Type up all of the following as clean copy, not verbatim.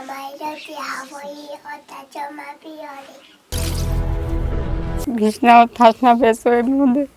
تمایلاتی هوایی آتجامع بیاری. بیشتر تشنه بسیار مونده.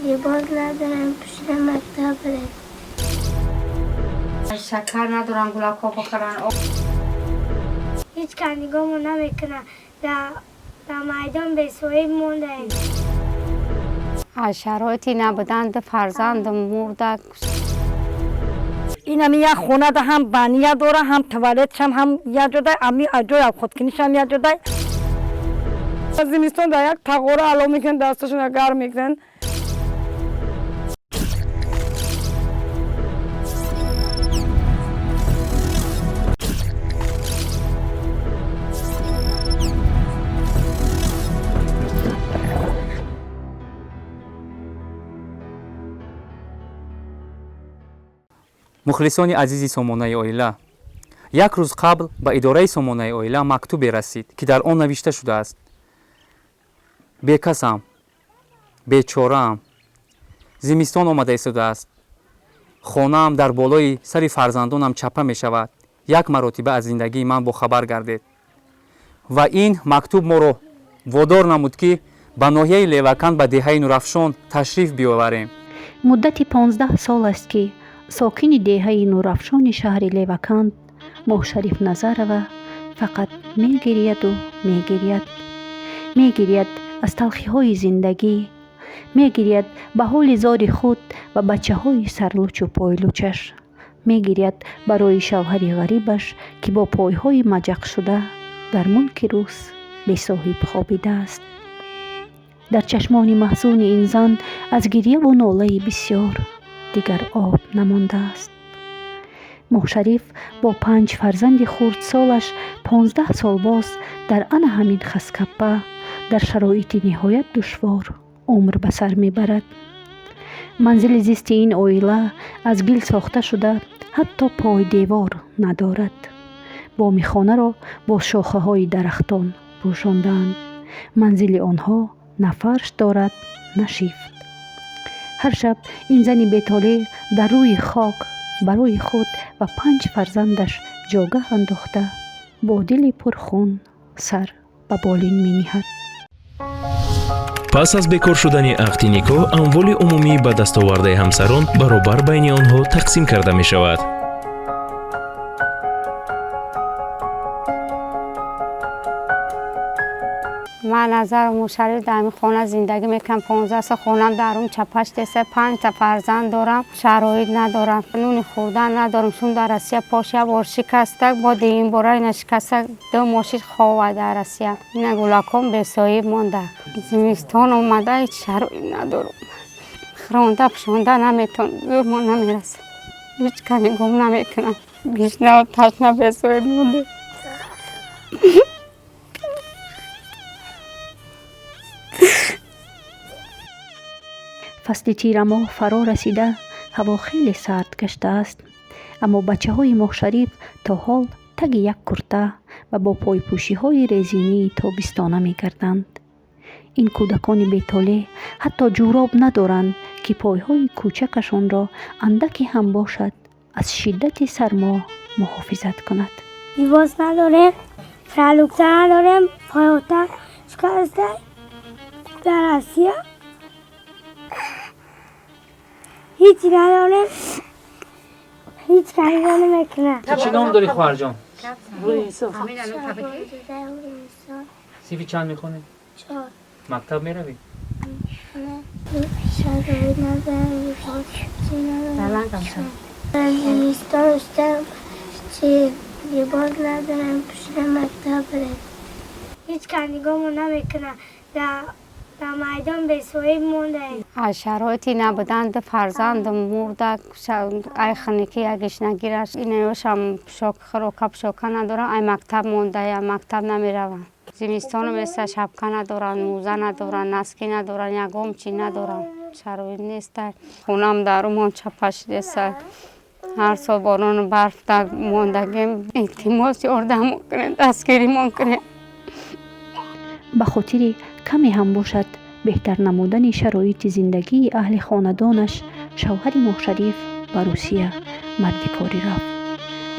لیباس ندارم پشت مکتب برم. شکر ندارم گلکا بخورن. هیچ کندگامو نمیکنم. در میدان بسیار مونده. از شرایطی نبودند فرزند مرده. این هم یک خونه ده هم بانیه داره هم توالتش هم یک جدای امی اجای خودکنیش هم یک جدای. زمستان در یک تغییر علو میکنن دستشون گرم میکنن. мухлисони азизи сомонаи оила, як рӯз қабл ба идораи сомонаи оила мактубе расид, ки дар он навишта шудааст: бекасам, бечораам, зимистон омада истодааст, хонаам дар болои сари фарзандонам чапа мешавад, як маротиба аз зиндагии ман бохабар гардед. ва ин мактуб моро водор намуд ки ба ноҳияи леваканд ба деҳаи Нурафшон ташриф биоварем. муддати 15 сол аст ки сокини деҳаи Нурафшони шаҳри Леваканд Моҳшариф Назарова фақат мегиряду мегиряд. мегиряд аз талхиҳои зиндагӣ, мегиряд ба ҳоли зори худ ва бачаҳои сарлучу пойлучаш, мегиряд барои шавҳари ғарибаш ки бо пойҳои маҷақшуда дар мулки рӯз бесоҳиб хобидааст. дар чашмони маҳзуни ин зан аз гиряву нолаи бисёр дигар об намондааст. моҳшариф бо 5 фарзанди хурдсолаш 15 сол боз дар ана ҳамин хаскаппа дар шароити ниҳоят душвор умр ба сар мебарад. манзили зисти ин оила аз гил сохта шуда ҳатто пойдевор надорад. боми хонаро бо шохаҳои дарахтон пӯшондаанд. манзили онҳо на фарш дорад, на шифт. ҳар шаб ин зани бетоле дар рӯи хок барои худ ва 5 фарзандаш ҷогаҳ андохта бо дили пурхун сар ба болин мениҳад. пас аз бекор шудани ақди никоҳ амволи умумӣ ба дастовардаи ҳамсарон баробар байни онҳо тақсим карда мешавад. من نظر مشرف در همین خانه زندگی میکنم. 15 سال خونم در اون چپش دسته. 5 تا فرزند دارم. شرایط ندارم. نون خوردن ندارم. چون در روسیه پاش یه بار شکسته. با این بارای نشکسته 2 ماشین خواه در روسیه. این گلکام بساهیب مانده. زمستان اومده هیچ شرایط ندارم. خرانده پشانده نمیتون. زور ما نمیرسه. هیچ کاری گم نمیکنم. بیشتر تشنه بساهیب مانده. فصل تیر ماه فرا رسیده هوا خیلی سرد گشته است، اما بچه‌های موشریف تا حال تگ یک کرته و با پایپوشی‌های رزینی تابستانه می‌گردند. این کودکان بی‌طاله حتی جوراب ندارند که پایهای کوچکشان را اندکی هم باشد از شدت سرما محافظت کند. لباس نداریم، سرلوچه نداریم، پایوتا شکسته در آسیا. هیچی نداریم، هیچ کاری نمیکنه. چی نام داری خواهر جان؟ رویسا. سیبی چند میخونی؟ 4. مکتب میروی؟ شرایط ندارم، زمستان چی لباس ندارم، پشت مکتب برم. هیچ کندگامو نمیکنه. در میدان بسیار مونده. از شرایطی نبودند فرزند مرده ای خنیکی یکیش نگیرش اینوش هم خروکا پشوکا ندارن. ای مکتب مونده یا مکتب نمیرون. زمستان مثل شبکه ندارن، موزه ندارن، نسکی ندارن، یگام چی ندارن. شرایط نیست. خونم در اون چپش دسته. هر سال باران برف در موندگیم التماس یاردم کنه، دستگیری کنه. به خاطر کمی هم باشد بهتر نمودن شرایط زندگی اهل خاندانش، شوهر موشریف به روسیه марди кори рафт.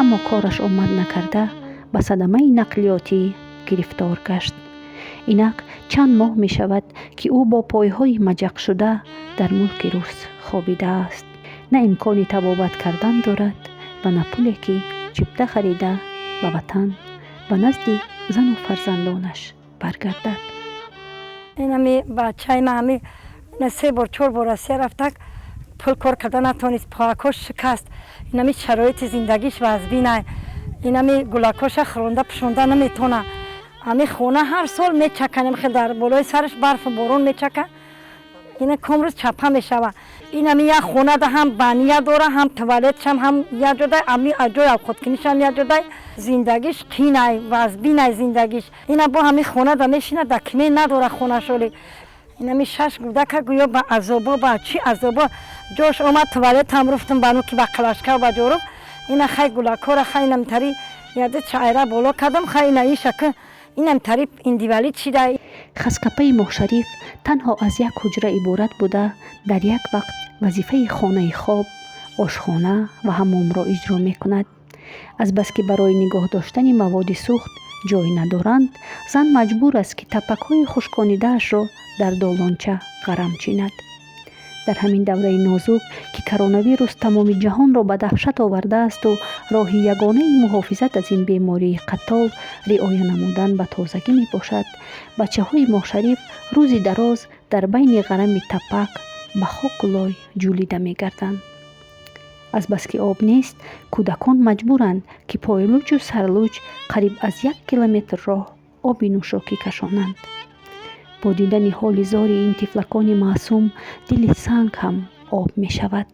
аммо кораш омад накарда ба садамаи нақлиётӣ гирифтор гашт. инак чанд моҳ мешавад ки ӯ бо пойҳои маҷақшуда дар мулки рус хобидааст. на имкони табобат кардан дорад ва на пуле ки чипта харида ба ватан ба назди зану фарзандонаш баргардад. инами бачаи ма ҳами 3 бор 4 бор Россия рафтак, пул кор карда натонист, поакош шикаст. инами шароити зиндагиш вазбинай, инами гулакоша хӯронда пушонда наметона. ҳами хона ҳар сол мечаканем, хе дар болои сараш барфу борон мечака. ина комрӯз чапа мешава. инами як хонада ҳам бания дора, ҳам туалетшам ҳам як ҷодай, ами аҷои авходкунишам як ҷодай. зиндагиш қинай, вазбинай зиндагиш. ина бо ҳами хонада мешина, дакме надора хонашоли. инами 6 гӯдака гӯё ба азобо, ба чӣ азобо ҷош омад туалетам руфтум бану ки ба қалашка ба ҷоруб. ина хай гулакора хай инамтари яде чайра боло кардам, хай ина ин шакл инамтари индивалид шида. хаскапаи моҳшариф танҳо аз як ҳуҷра иборат буда дар як вақт вазифаи хонаи хоб, ошхона ва ҳаммомро иҷро мекунад. азбаски барои нигоҳ доштани маводи сӯхт ҷой надоранд, зан маҷбур аст ки тапакҳои хушконидаашро дар долонча ғарам чинад. дар ҳамин давраи нозук ки коронавирус тамоми ҷаҳонро ба даҳшат овардаасту роҳи ягонаи муҳофизат аз ин бемории қаттол риоя намудан ба тозагӣ мебошад, бачаҳои моҳшариф рӯзи дароз дар байни ғарами тапак ба хоку лой ҷӯлида мегарданд. азбаски об нест, кӯдакон маҷбуранд ки пойлучу сарлуч қариб аз 1 километр роҳ оби нӯшокӣ кашонанд. бо дидани ҳоли зори ин тифлакони маъсум дили санг ҳам об мешавад.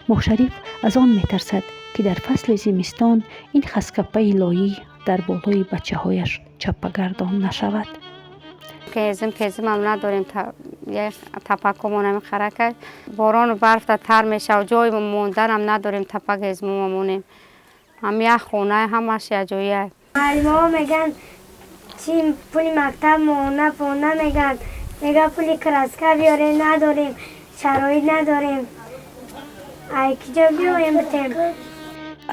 моҳшариф аз он метарсад ки дар фасли зимистон ин хаскапаи лоӣ дар болои бачаҳояш чаппагардон нашавад. кезимам надорем, тапакумона мехара кард, борону барфта тар мешав, ҷои монданам надорем, тапак езмумамонем. ҳам як хона ҳамаш яҷоя. маълимаҳо меган чӣ пули мактаб мона меган, мега пули краска биёре, надорем, шароит надорем, ай киҷо биёрем битем.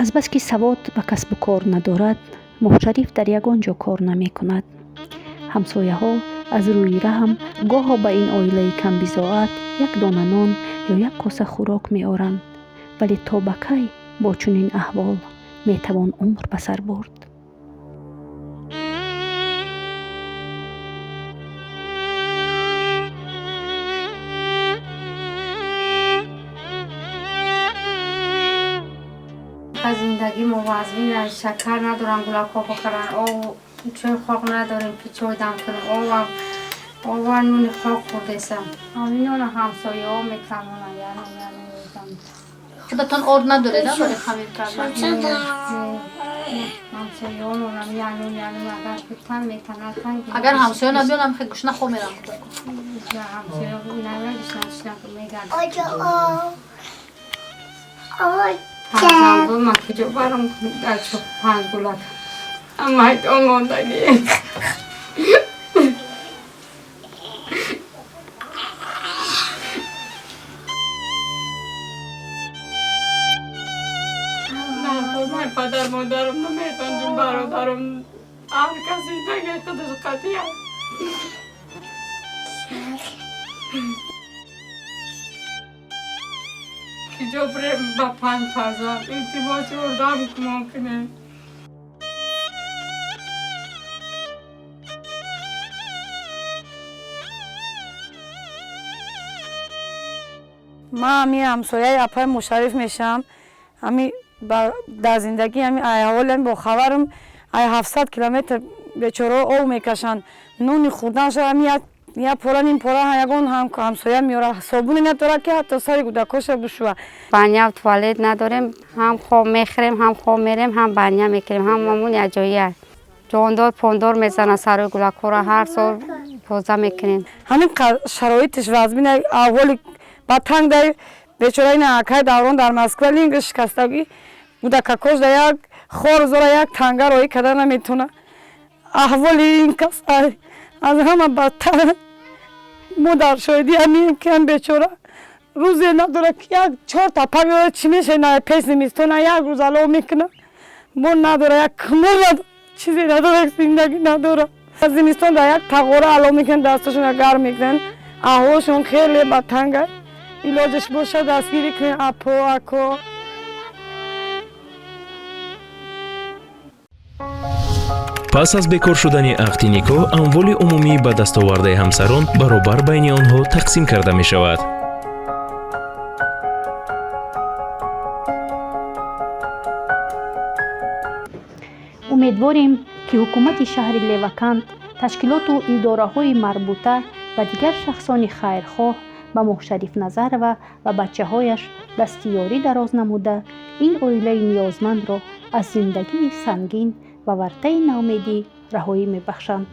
азбаски савод ва касбу кор надорад, моҳшариф дар ягон ҷо кор намекунад. ҳамсояҳо аз рӯи раҳм гоҳо ба ин оилаи камбизоат як дона нон ё як коса хӯрок меоранд, вале то ба кай бо чунин аҳвол метавон умр ба сар бурд? зиндагӣ муваззин, шакар надорам, гулако бохӯран, чой хок надорем ки чой дам кунам, ова нуни хок хӯрдесам. ҳаминона ҳамсояҳо метавонанд яъне худатон ор надоред барои хамир кардан? ҳамсояҳонам агар кӯтан метанад, агар ҳамсоя набиёнам хе гӯшна хо мерам. ҳамсоя нагӯшна мегардад. Фарзандон ман куҷо барам, ачо 5 гулак майдон мондагӣ. ман падар модарам наметонҷим, бародарам ҳар каси зиндагии худаш қатъи аст. киҷо бирем ба 5 фарзанд илтимоси ёрдам мумкине. ман ҳами ҳамсояи апаи моҳшариф мешавам. ҳами дар зиндагӣ ҳами аҳволи бо хабарам 700 километр бечораҳо об мекашанд. нуни хӯрданшо ҳами як пора ним пора ягон ҳамсоя меора, собуне надора ки ҳатто сари кӯдакоша бушува. баня туалет надорем, ҳам хоб мехӯрем, ҳам хоб мерем, ҳам баня мекирем, ҳамамон яҷоя. ҷондор пондор мезанад сарои гулакора, ҳар сол поза мекунем. ҳамин шароитиш вазбина аҳволи ба танг дай бечора ин акай даврон дар Москва линг шикастагӣ кӯдакакош да як хор зора як танга роҳӣ карда наметона. аҳволи ин кас аз ҳама бадтар. мо дар шоҳидӣ ҳамием ки ҳам бечора рӯзе надорад ки як 4 та пак чӣ мешавад пеш зимистона як рӯз алов мекунад бон надора як кӯмор надора чизе надора зиндагӣ надора зимистон дар як тағора алов мекунад дасташон гарм мекунанд аҳволшон хеле бадтанга илоҷаш бошад дастгирӣ кунед апо ако. пас аз бекор шудани ақди никоҳ амволи умумӣ ба дастовардаи ҳамсарон баробар байни онҳо тақсим карда мешавад. умедворем ки ҳукумати шаҳри леваканд ташкилоту идораҳои марбута ва дигар шахсони хайрхоҳ ба моҳшариф Назарова ва бачаҳояш дастиёрӣ дароз намуда ин оилаи ниёзмандро аз зиндагии сангин ва вартаи наумедӣ раҳоӣ мебахшанд.